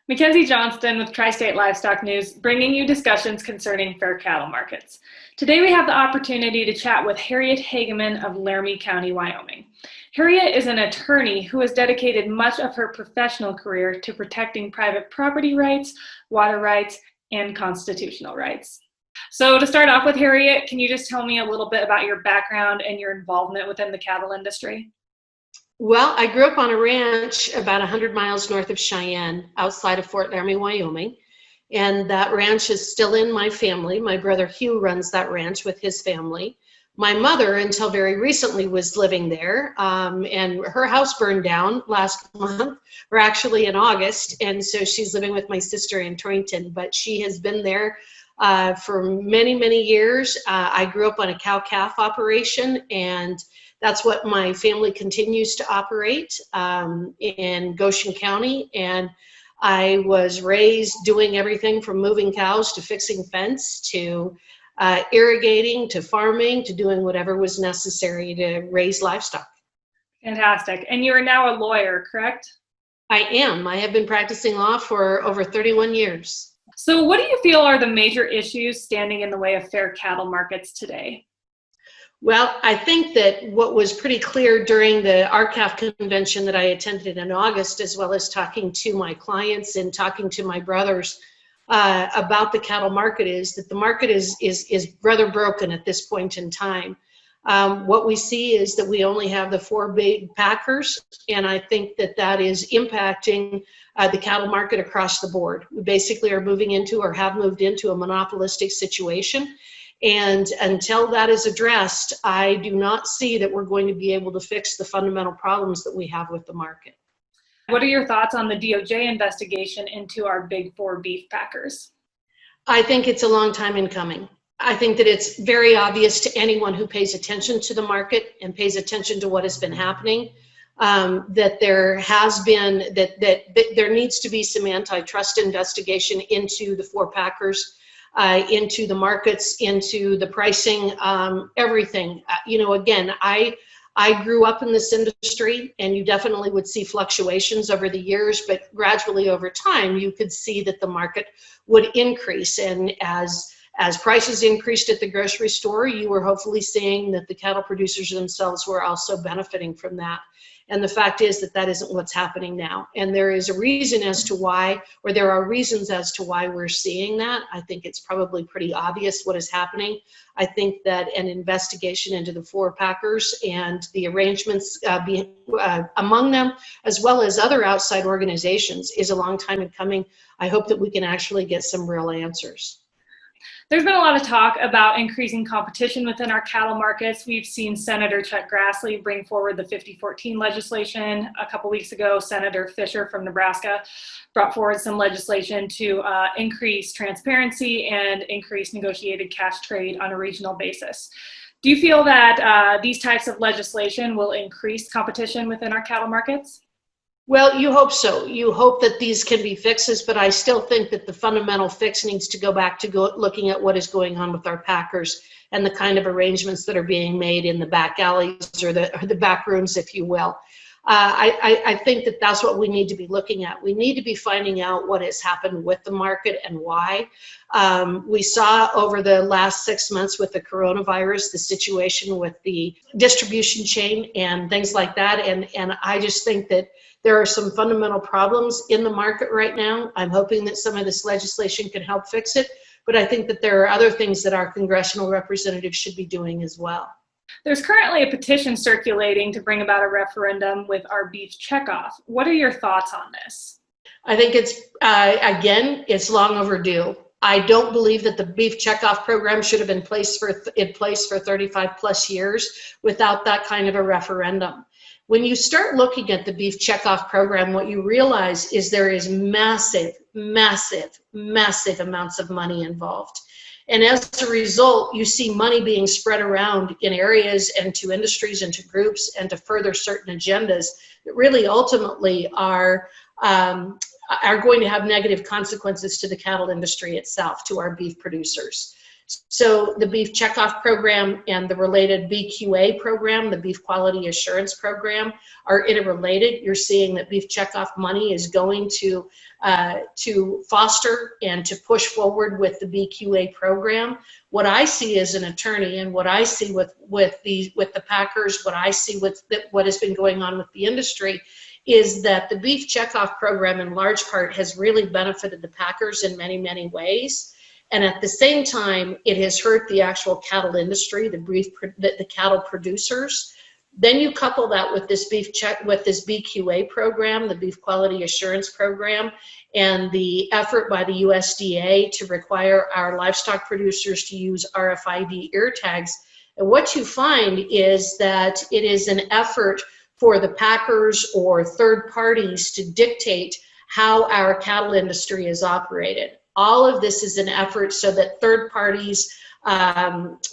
Mackenzie Johnston with Tri-State Livestock News, bringing you discussions concerning fair cattle markets. Today we have the opportunity to chat with Harriet Hageman of Laramie County, Wyoming. Harriet is an attorney who has dedicated much of her professional career to protecting private property rights, water rights, and constitutional rights. So to start off with, Harriet, can you just tell me a little bit about your background and your involvement within the cattle industry? Well, I grew up on a ranch about 100 miles north of Cheyenne, outside of Fort Laramie, Wyoming. And that ranch is still in my family. My brother Hugh runs that ranch with his family. My mother, until very recently, was living there. And her house burned down last month, or actually in August. And so she's living with my sister in Torrington. But she has been there for many, many years. I grew up on a cow-calf operation, and that's what my family continues to operate in Goshen County. And I was raised doing everything from moving cows to fixing fence to irrigating to farming to doing whatever was necessary to raise livestock. Fantastic. And you are now a lawyer, correct? I am. I have been practicing law for over 31 years. So what do you feel are the major issues standing in the way of fair cattle markets today? Well, I think that what was pretty clear during the RCAF convention that I attended in August, as well as talking to my clients and talking to my brothers about the cattle market, is that the market is rather broken at this point in time. What we see is that we only have the 4 big packers, and I think that that is impacting the cattle market across the board. We basically are moving into, or have moved into, a monopolistic situation. And until that is addressed, I do not see that we're going to be able to fix the fundamental problems that we have with the market. What are your thoughts on the DOJ investigation into our big 4 beef packers? I think it's a long time in coming. I think that it's very obvious to anyone who pays attention to the market and pays attention to what has been happening, that there has been, that there needs to be some antitrust investigation into the 4 packers. Into the markets, into the pricing, everything. Again, I grew up in this industry, and you definitely would see fluctuations over the years, but gradually over time, you could see that the market would increase. And as prices increased at the grocery store, you were hopefully seeing that the cattle producers themselves were also benefiting from that. And the fact is that that isn't what's happening now. And there is a reason as to why, or there are reasons as to why we're seeing that. I think it's probably pretty obvious what is happening. I think that an investigation into the 4 packers and the arrangements among them, as well as other outside organizations, is a long time in coming. I hope that we can actually get some real answers. There's been a lot of talk about increasing competition within our cattle markets. We've seen Senator Chuck Grassley bring forward the 5014 legislation. A couple weeks ago, Senator Fisher from Nebraska brought forward some legislation to increase transparency and increase negotiated cash trade on a regional basis. Do you feel that these types of legislation will increase competition within our cattle markets? Well, you hope so. You hope that these can be fixes, but I still think that the fundamental fix needs to go back to looking at what is going on with our packers and the kind of arrangements that are being made in the back alleys or the back rooms, if you will. I think that that's what we need to be looking at. We need to be finding out what has happened with the market and why. We saw over the last 6 months with the coronavirus, the situation with the distribution chain and things like that. And I just think that there are some fundamental problems in the market right now. I'm hoping that some of this legislation can help fix it, but I think that there are other things that our congressional representatives should be doing as well. There's currently a petition circulating to bring about a referendum with our beef checkoff. What are your thoughts on this? I think it's, again, it's long overdue. I don't believe that the beef checkoff program should have been in place for 35 plus years without that kind of a referendum. When you start looking at the beef checkoff program, what you realize is there is massive, massive, massive amounts of money involved. And as a result, you see money being spread around in areas and to industries and to groups and to further certain agendas that really ultimately are going to have negative consequences to the cattle industry itself, to our beef producers. So the beef checkoff program and the related BQA program, the beef quality assurance program, are interrelated. You're seeing that beef checkoff money is going to foster and to push forward with the BQA program. What I see as an attorney, and what I see with the packers, what I see with what has been going on with the industry, is that the beef checkoff program in large part has really benefited the packers in many, many ways. And at the same time, it has hurt the actual cattle industry, the cattle producers. Then you couple that with this BQA program, the beef quality assurance program, and the effort by the USDA to require our livestock producers to use RFID ear tags. And what you find is that it is an effort for the packers or third parties to dictate how our cattle industry is operated. All of this is an effort so that third parties,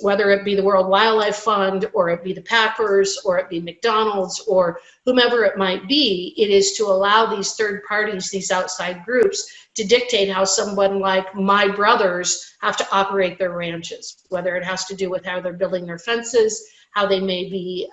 whether it be the World Wildlife Fund, or it be the packers, or it be McDonald's, or whomever it might be, it is to allow these third parties, these outside groups, to dictate how someone like my brothers have to operate their ranches, whether it has to do with how they're building their fences, how they may be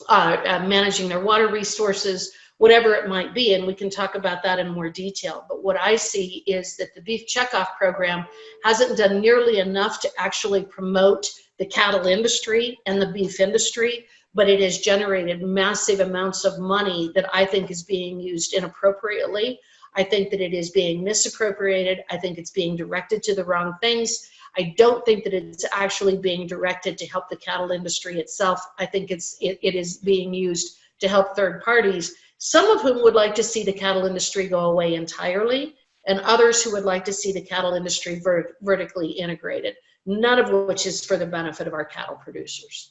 managing their water resources, whatever it might be, and we can talk about that in more detail. But what I see is that the beef checkoff program hasn't done nearly enough to actually promote the cattle industry and the beef industry, but it has generated massive amounts of money that I think is being used inappropriately. I think that it is being misappropriated. I think it's being directed to the wrong things. I don't think that it's actually being directed to help the cattle industry itself. I think it is being used to help third parties, some of whom would like to see the cattle industry go away entirely, and others who would like to see the cattle industry vertically integrated, none of which is for the benefit of our cattle producers.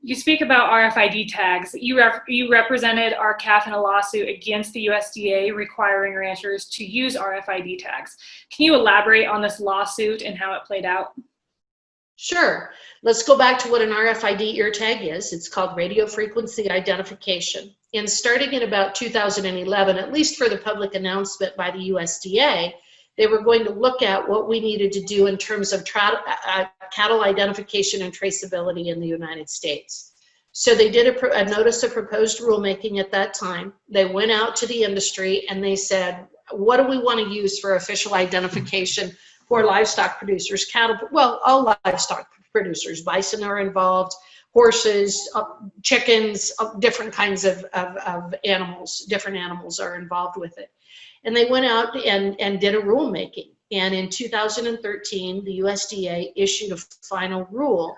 You speak about RFID tags. You represented our calf in a lawsuit against the USDA requiring ranchers to use RFID tags. Can you elaborate on this lawsuit and how it played out? Sure. Let's go back to what an RFID ear tag is. It's called radio frequency identification. And starting in about 2011, at least for the public announcement by the USDA, they were going to look at what we needed to do in terms of cattle identification and traceability in the United States. So they did a notice of proposed rulemaking at that time. They went out to the industry and they said, what do we want to use for official identification for livestock producers? Cattle, well, all livestock producers. Bison are involved, horses, chickens, different kinds of animals, different animals are involved with it. And they went out and did a rulemaking. And in 2013, the USDA issued a final rule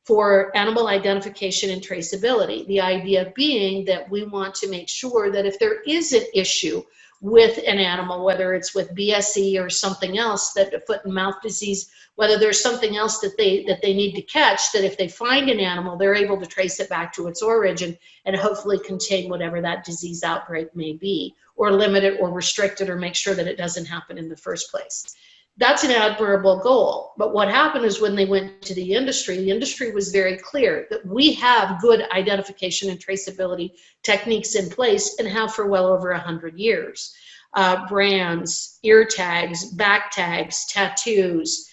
for animal identification and traceability. The idea being that we want to make sure that if there is an issue with an animal, whether it's with BSE or something else, that a foot and mouth disease, whether there's something else that they need to catch, that if they find an animal, they're able to trace it back to its origin and hopefully contain whatever that disease outbreak may be, or limit it or restrict it or make sure that it doesn't happen in the first place. That's an admirable goal. But what happened is when they went to the industry was very clear that we have good identification and traceability techniques in place and have for well over 100 years. Brands, ear tags, back tags, tattoos,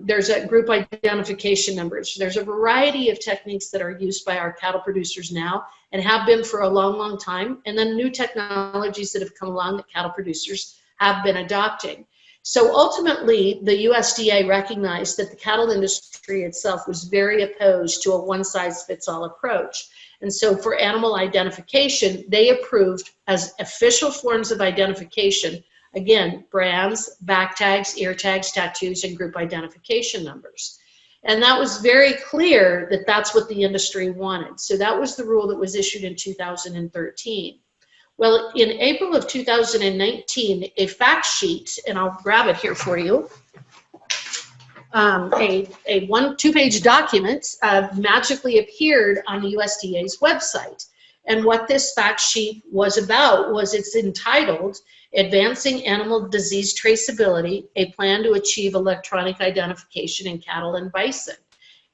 there's a group identification numbers. There's a variety of techniques that are used by our cattle producers now and have been for a long, long time. And then new technologies that have come along that cattle producers have been adopting. So ultimately, the USDA recognized that the cattle industry itself was very opposed to a one-size-fits-all approach. And so for animal identification, they approved as official forms of identification, again, brands, back tags, ear tags, tattoos, and group identification numbers. And that was very clear that that's what the industry wanted. So that was the rule that was issued in 2013. Well, in April of 2019, a fact sheet, and I'll grab it here for you, a 2-page document magically appeared on the USDA's website. And what this fact sheet was about was it's entitled Advancing Animal Disease Traceability, a Plan to Achieve Electronic Identification in Cattle and Bison.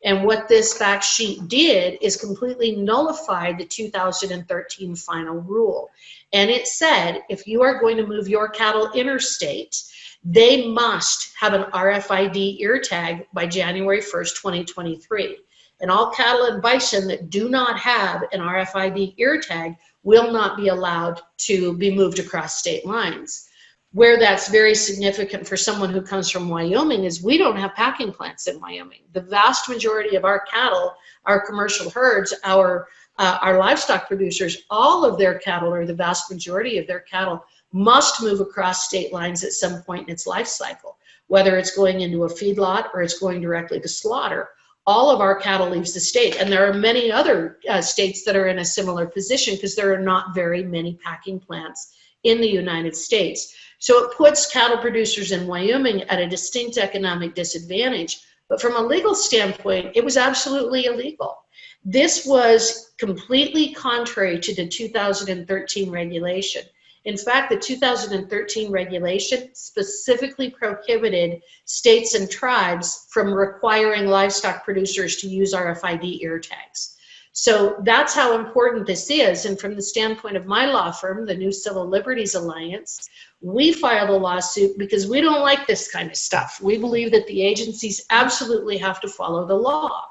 And what this fact sheet did is completely nullify the 2013 final rule. And it said, if you are going to move your cattle interstate, they must have an RFID ear tag by January 1st, 2023. And all cattle and bison that do not have an RFID ear tag will not be allowed to be moved across state lines. Where that's very significant for someone who comes from Wyoming is we don't have packing plants in Wyoming. The vast majority of our cattle, our commercial herds, our livestock producers, all of their cattle, or the vast majority of their cattle, must move across state lines at some point in its life cycle, whether it's going into a feedlot or it's going directly to slaughter. All of our cattle leaves the state, and there are many other states that are in a similar position because there are not very many packing plants in the United States. So it puts cattle producers in Wyoming at a distinct economic disadvantage. But from a legal standpoint, it was absolutely illegal. This was completely contrary to the 2013 regulation. In fact, the 2013 regulation specifically prohibited states and tribes from requiring livestock producers to use RFID ear tags. So that's how important this is. And from the standpoint of my law firm, the New Civil Liberties Alliance, we filed a lawsuit because we don't like this kind of stuff. We believe that the agencies absolutely have to follow the law.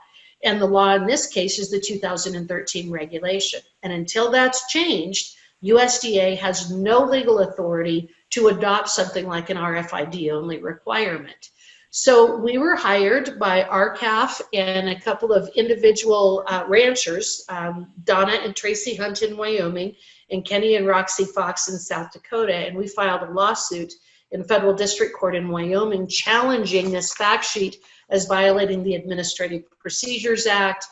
And the law in this case is the 2013 regulation. And until that's changed, USDA has no legal authority to adopt something like an RFID only requirement. So we were hired by RCAF and a couple of individual ranchers, Donna and Tracy Hunt in Wyoming, and Kenny and Roxy Fox in South Dakota, and we filed a lawsuit in federal district court in Wyoming challenging this fact sheet as violating the Administrative Procedure Act,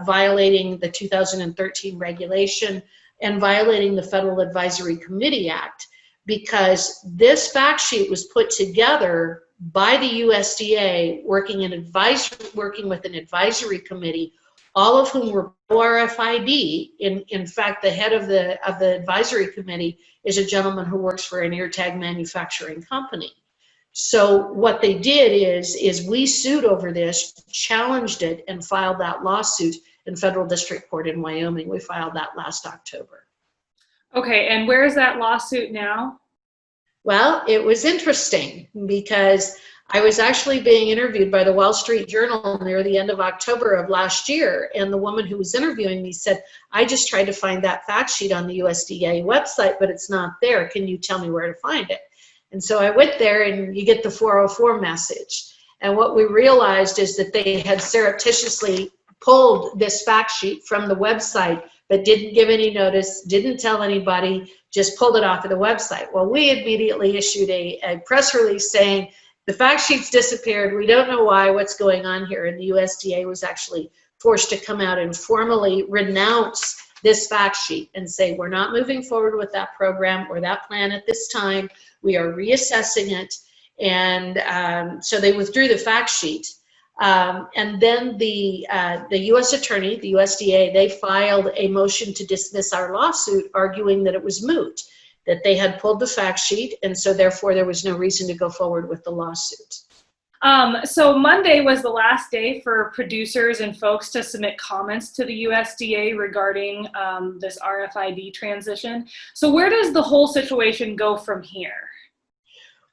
violating the 2013 regulation, and violating the Federal Advisory Committee Act, because this fact sheet was put together by the USDA working with an advisory committee, all of whom were RFID. In fact, the head of the advisory committee is a gentleman who works for an ear tag manufacturing company. So what they did is we sued over this, challenged it, and filed that lawsuit in federal district court in Wyoming. We filed that last October. Okay, and where is that lawsuit now? Well, it was interesting because I was actually being interviewed by the Wall Street Journal near the end of October of last year, and the woman who was interviewing me said, I just tried to find that fact sheet on the USDA website, but it's not there. Can you tell me where to find it? And so I went there, and you get the 404 message. And what we realized is that they had surreptitiously pulled this fact sheet from the website, but didn't give any notice, didn't tell anybody, just pulled it off of the website. Well, we immediately issued a press release saying, the fact sheet's disappeared. We don't know why, what's going on here. And the USDA was actually forced to come out and formally renounce this fact sheet and say, we're not moving forward with that program or that plan at this time. We are reassessing it. And so they withdrew the fact sheet. And then the U.S. attorney, the USDA, they filed a motion to dismiss our lawsuit, arguing that it was moot, that they had pulled the fact sheet, and so therefore there was no reason to go forward with the lawsuit. So Monday was the last day for producers and folks to submit comments to the USDA regarding this RFID transition. So where does the whole situation go from here?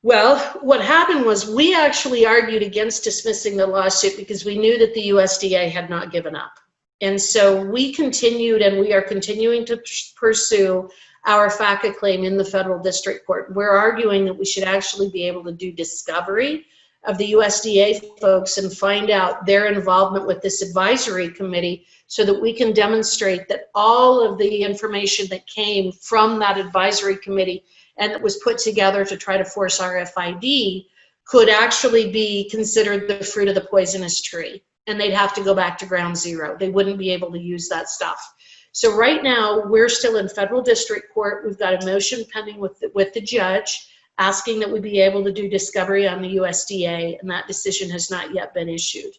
Well, what happened was we actually argued against dismissing the lawsuit because we knew that the USDA had not given up. And so we continued, and we are continuing to pursue our FACA claim in the federal district court. We're arguing that we should actually be able to do discovery of the USDA folks and find out their involvement with this advisory committee so that we can demonstrate that all of the information that came from that advisory committee and that was put together to try to force RFID could actually be considered the fruit of the poisonous tree. And they'd have to go back to ground zero. They wouldn't be able to use that stuff. So right now, we're still in federal district court. We've got a motion pending with the judge asking that we be able to do discovery on the USDA, and that decision has not yet been issued.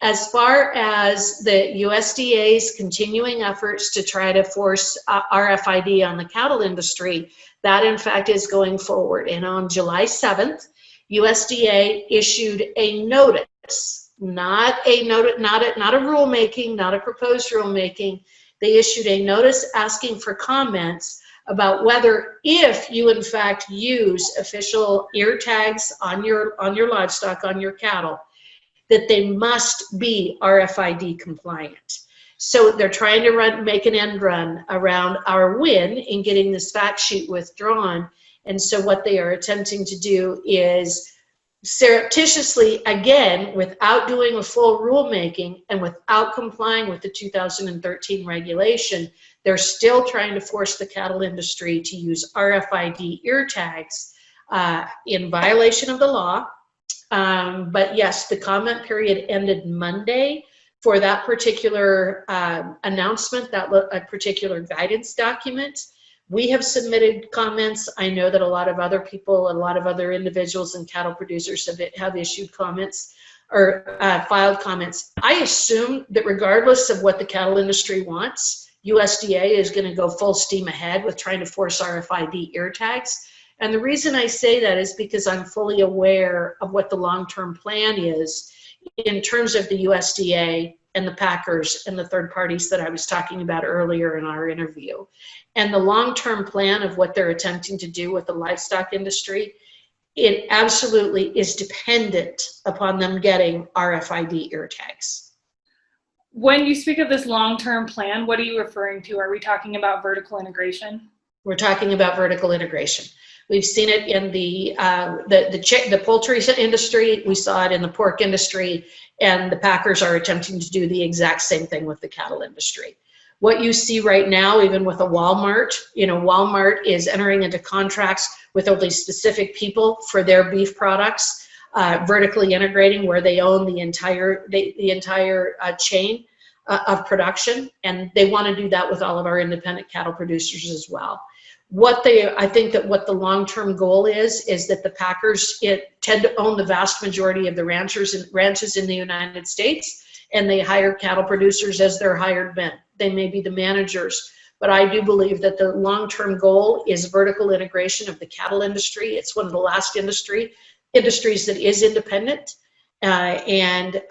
As far as the USDA's continuing efforts to try to force RFID on the cattle industry, that in fact is going forward. And on July 7th, USDA issued a notice, not a rulemaking, not a proposed rulemaking. They issued a notice asking for comments about whether, if you in fact use official ear tags on your livestock, on your cattle, that they must be RFID compliant. So they're trying to make an end run around our win in getting this fact sheet withdrawn. And so what they are attempting to do is surreptitiously, again, without doing a full rulemaking and without complying with the 2013 regulation, they're still trying to force the cattle industry to use RFID ear tags in violation of the law. But yes, the comment period ended Monday for that particular announcement, that a particular guidance document. We have submitted comments. I know that a lot of other people, a lot of other individuals and cattle producers have issued comments or filed comments. I assume that regardless of what the cattle industry wants, USDA is going to go full steam ahead with trying to force RFID ear tags. And the reason I say that is because I'm fully aware of what the long-term plan is in terms of the USDA and the packers and the third parties that I was talking about earlier in our interview. And the long-term plan of what they're attempting to do with the livestock industry, it absolutely is dependent upon them getting RFID ear tags. When you speak of this long-term plan, what are you referring to? Are we talking about vertical integration? We're talking about vertical integration. We've seen it in the poultry industry. We saw it in the pork industry, and the packers are attempting to do the exact same thing with the cattle industry. What you see right now, even with a Walmart, Walmart is entering into contracts with only specific people for their beef products, vertically integrating where they own the entire chain of production, and they want to do that with all of our independent cattle producers as well. I think that what the long-term goal is that the packers tend to own the vast majority of the ranches in the United States, and they hire cattle producers as their hired men. They may be the managers, but I do believe that the long-term goal is vertical integration of the cattle industry. It's one of the last industries that is independent. It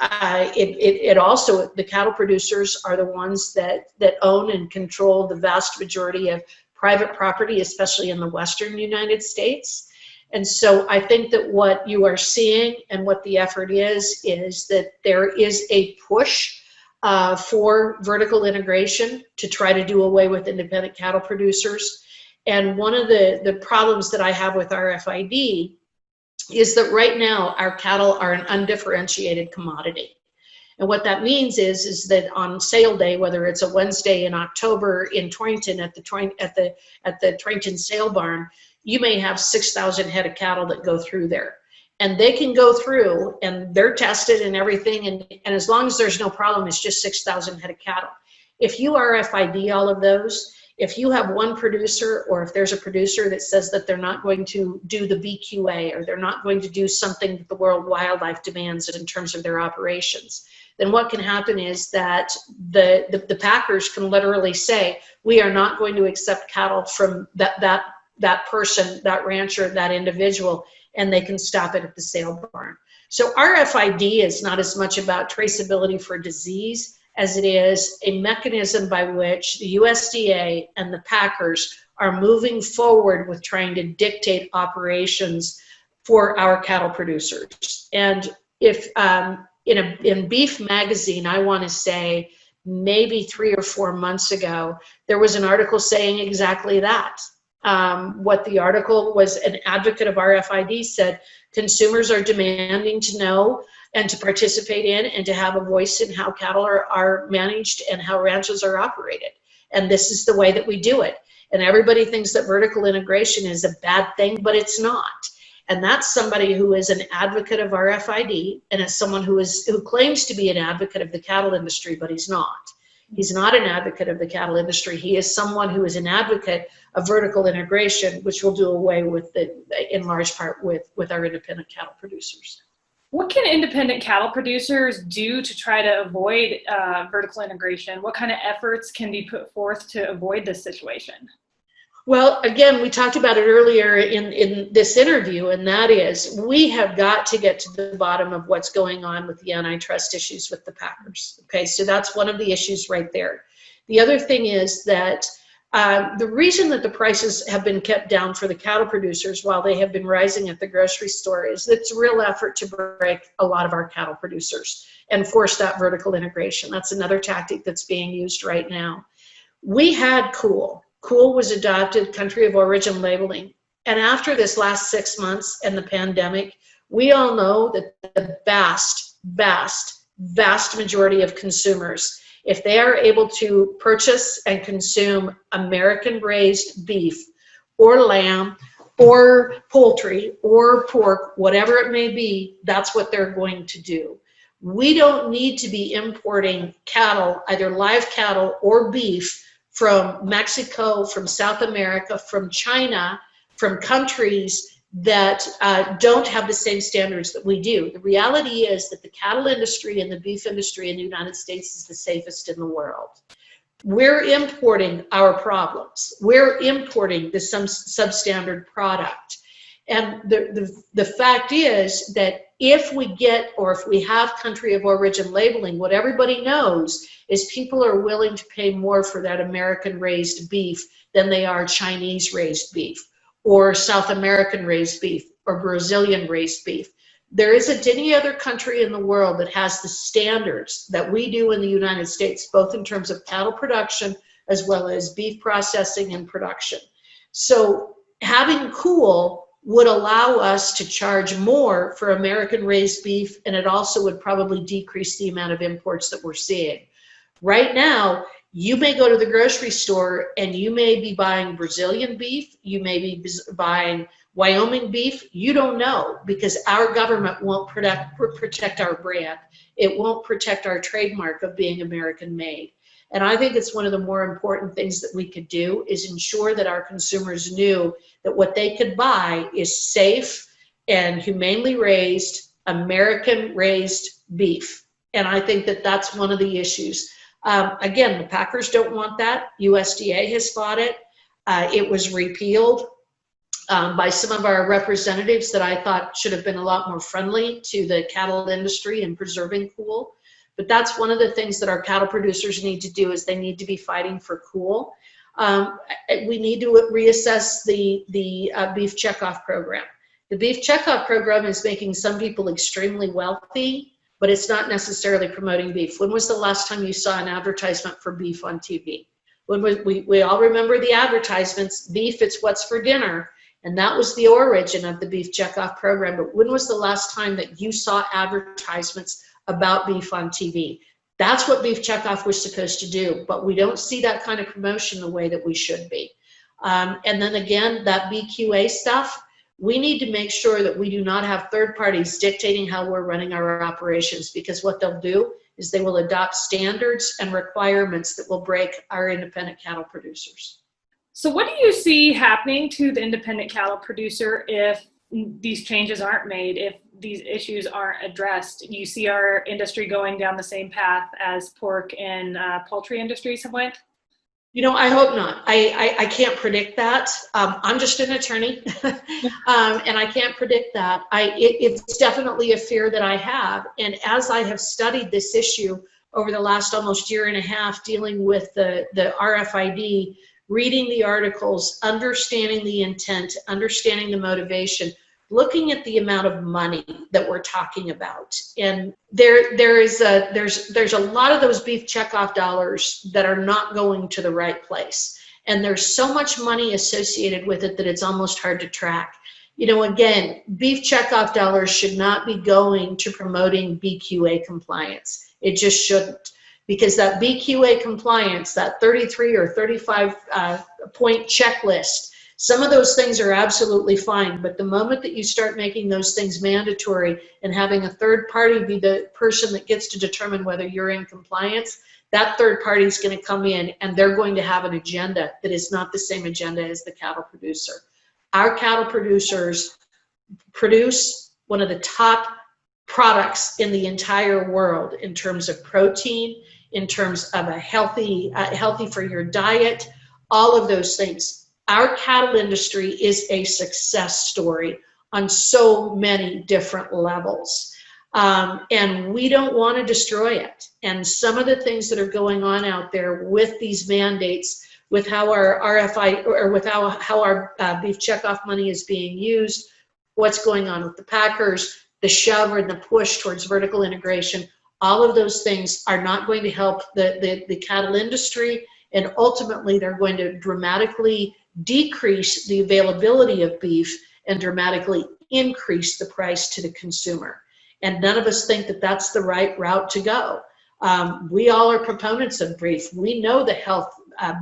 also, the cattle producers are the ones that own and control the vast majority of private property, especially in the Western United States. And so I think that what you are seeing and what the effort is that there is a push for vertical integration to try to do away with independent cattle producers. And one of the problems that I have with RFID is that right now our cattle are an undifferentiated commodity. And what that means is that on sale day, whether it's a Wednesday in October in Torrington at the Torrington sale barn, you may have 6,000 head of cattle that go through there. And they can go through and they're tested and everything. And as long as there's no problem, it's just 6,000 head of cattle. If you RFID all of those, if you have one producer, or if there's a producer that says that they're not going to do the VQA, or they're not going to do something that the World Wildlife demands in terms of their operations, then what can happen is that the packers can literally say, we are not going to accept cattle from that person, that rancher, that individual, and they can stop it at the sale barn. So RFID is not as much about traceability for disease as it is a mechanism by which the USDA and the packers are moving forward with trying to dictate operations for our cattle producers. And if in Beef Magazine, I want to say maybe 3 or 4 months ago, there was an article saying exactly that. What the article was, an advocate of RFID said, consumers are demanding to know and to participate in and to have a voice in how cattle are managed and how ranches are operated. And this is the way that we do it. And everybody thinks that vertical integration is a bad thing, but it's not. And that's somebody who is an advocate of RFID, and it's someone who claims to be an advocate of the cattle industry, but he's not. He's not an advocate of the cattle industry. He is someone who is an advocate of vertical integration, which will do away with in large part with our independent cattle producers. What can independent cattle producers do to try to avoid vertical integration? What kind of efforts can be put forth to avoid this situation? Well, again, we talked about it earlier in this interview, and that is we have got to get to the bottom of what's going on with the antitrust issues with the packers. Okay, so that's one of the issues right there. The other thing is that The reason that the prices have been kept down for the cattle producers while they have been rising at the grocery store is that it's a real effort to break a lot of our cattle producers and force that vertical integration. That's another tactic that's being used right now. We had COOL. COOL was adopted, country of origin labeling. And after this last 6 months and the pandemic, we all know that the vast majority of consumers, if they are able to purchase and consume American-raised beef or lamb or poultry or pork, whatever it may be, that's what they're going to do. We don't need to be importing cattle, either live cattle or beef, from Mexico, from South America, from China, from countries that don't have the same standards that we do. The reality is that the cattle industry and the beef industry in the United States is the safest in the world. We're importing our problems. We're importing the substandard product. And the fact is that if we get, or if we have country of origin labeling, what everybody knows is people are willing to pay more for that American-raised beef than they are Chinese-raised beef, or South American-raised beef, or Brazilian-raised beef. There isn't any other country in the world that has the standards that we do in the United States, both in terms of cattle production as well as beef processing and production. So having COOL would allow us to charge more for American-raised beef, and it also would probably decrease the amount of imports that we're seeing. Right now, you may go to the grocery store and you may be buying Brazilian beef, you may be buying Wyoming beef, you don't know, because our government won't protect our brand. It won't protect our trademark of being American made. And I think it's one of the more important things that we could do is ensure that our consumers knew that what they could buy is safe and humanely raised, American raised beef. And I think that that's one of the issues. Again, the packers don't want that. USDA has fought it. It was repealed by some of our representatives that I thought should have been a lot more friendly to the cattle industry and preserving COOL. But that's one of the things that our cattle producers need to do is they need to be fighting for COOL. We need to reassess the beef checkoff program. The beef checkoff program is making some people extremely wealthy, but it's not necessarily promoting beef. When was the last time you saw an advertisement for beef on TV? When we all remember the advertisements, beef, it's what's for dinner, and that was the origin of the beef checkoff program. But when was the last time that you saw advertisements about beef on TV? That's what beef checkoff was supposed to do, but we don't see that kind of promotion the way that we should be. And then again, that BQA stuff, we need to make sure that we do not have third parties dictating how we're running our operations, because what they'll do is they will adopt standards and requirements that will break our independent cattle producers. So what do you see happening to the independent cattle producer if these changes aren't made, if these issues aren't addressed? You see our industry going down the same path as pork and poultry industries have went? You know, I hope not. I can't predict that. I'm just an attorney, and I can't predict that. It's definitely a fear that I have. And as I have studied this issue over the last almost year and a half, dealing with the RFID, reading the articles, understanding the intent, understanding the motivation, looking at the amount of money that we're talking about, and there's a lot of those beef checkoff dollars that are not going to the right place, and there's so much money associated with it that it's almost hard to track. You know, again, beef checkoff dollars should not be going to promoting BQA compliance. It just shouldn't, because that BQA compliance, that 33 or 35 point checklist, some of those things are absolutely fine, but the moment that you start making those things mandatory and having a third party be the person that gets to determine whether you're in compliance, that third party is going to come in and they're going to have an agenda that is not the same agenda as the cattle producer. Our cattle producers produce one of the top products in the entire world in terms of protein, in terms of a healthy for your diet, all of those things. Our cattle industry is a success story on so many different levels. And we don't want to destroy it. And some of the things that are going on out there with these mandates with how our RFI, or with how our beef checkoff money is being used, what's going on with the packers, the shove or the push towards vertical integration. All of those things are not going to help the cattle industry, and ultimately they're going to dramatically decrease the availability of beef and dramatically increase the price to the consumer. And none of us think that that's the right route to go. We all are proponents of beef. We know the health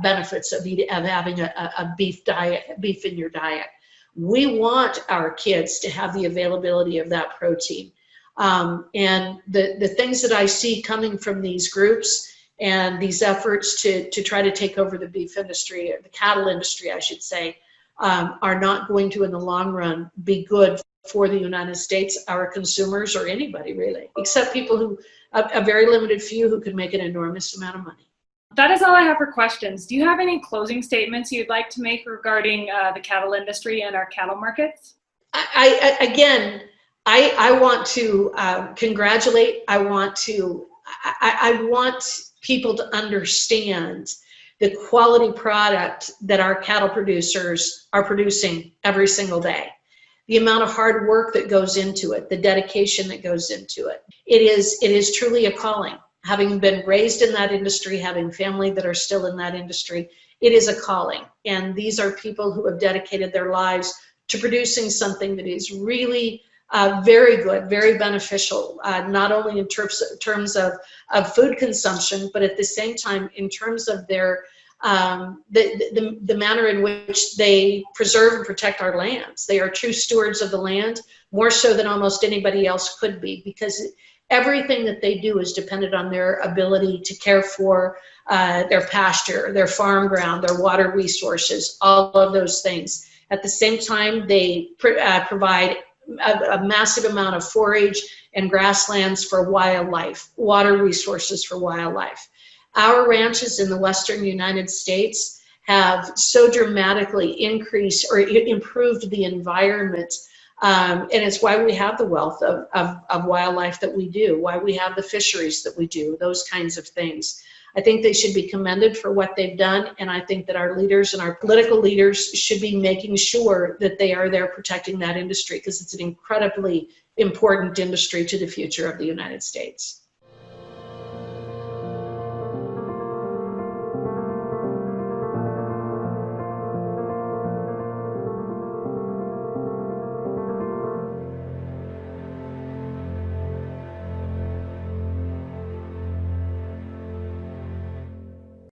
benefits of having a beef diet, beef in your diet. We want our kids to have the availability of that protein. And the things that I see coming from these groups and these efforts to try to take over the beef industry, or the cattle industry, I should say, are not going to, in the long run, be good for the United States, our consumers, or anybody really, except people who, a very limited few who could make an enormous amount of money. That is all I have for questions. Do you have any closing statements you'd like to make regarding the cattle industry and our cattle markets? I want to congratulate. I want people to understand the quality product that our cattle producers are producing every single day. The amount of hard work that goes into it, the dedication that goes into it. It is truly a calling. Having been raised in that industry, having family that are still in that industry, it is a calling. And these are people who have dedicated their lives to producing something that is really very good, very beneficial, not only in terms of food consumption, but at the same time in terms of their the manner in which they preserve and protect our lands. They are true stewards of the land, more so than almost anybody else could be, because everything that they do is dependent on their ability to care for their pasture, their farm ground, their water resources, all of those things. At the same time, they provide a massive amount of forage and grasslands for wildlife, water resources for wildlife. Our ranches in the western United States have so dramatically increased or improved the environment, and it's why we have the wealth of wildlife that we do, why we have the fisheries that we do, those kinds of things. I think they should be commended for what they've done, and I think that our leaders and our political leaders should be making sure that they are there protecting that industry, because it's an incredibly important industry to the future of the United States.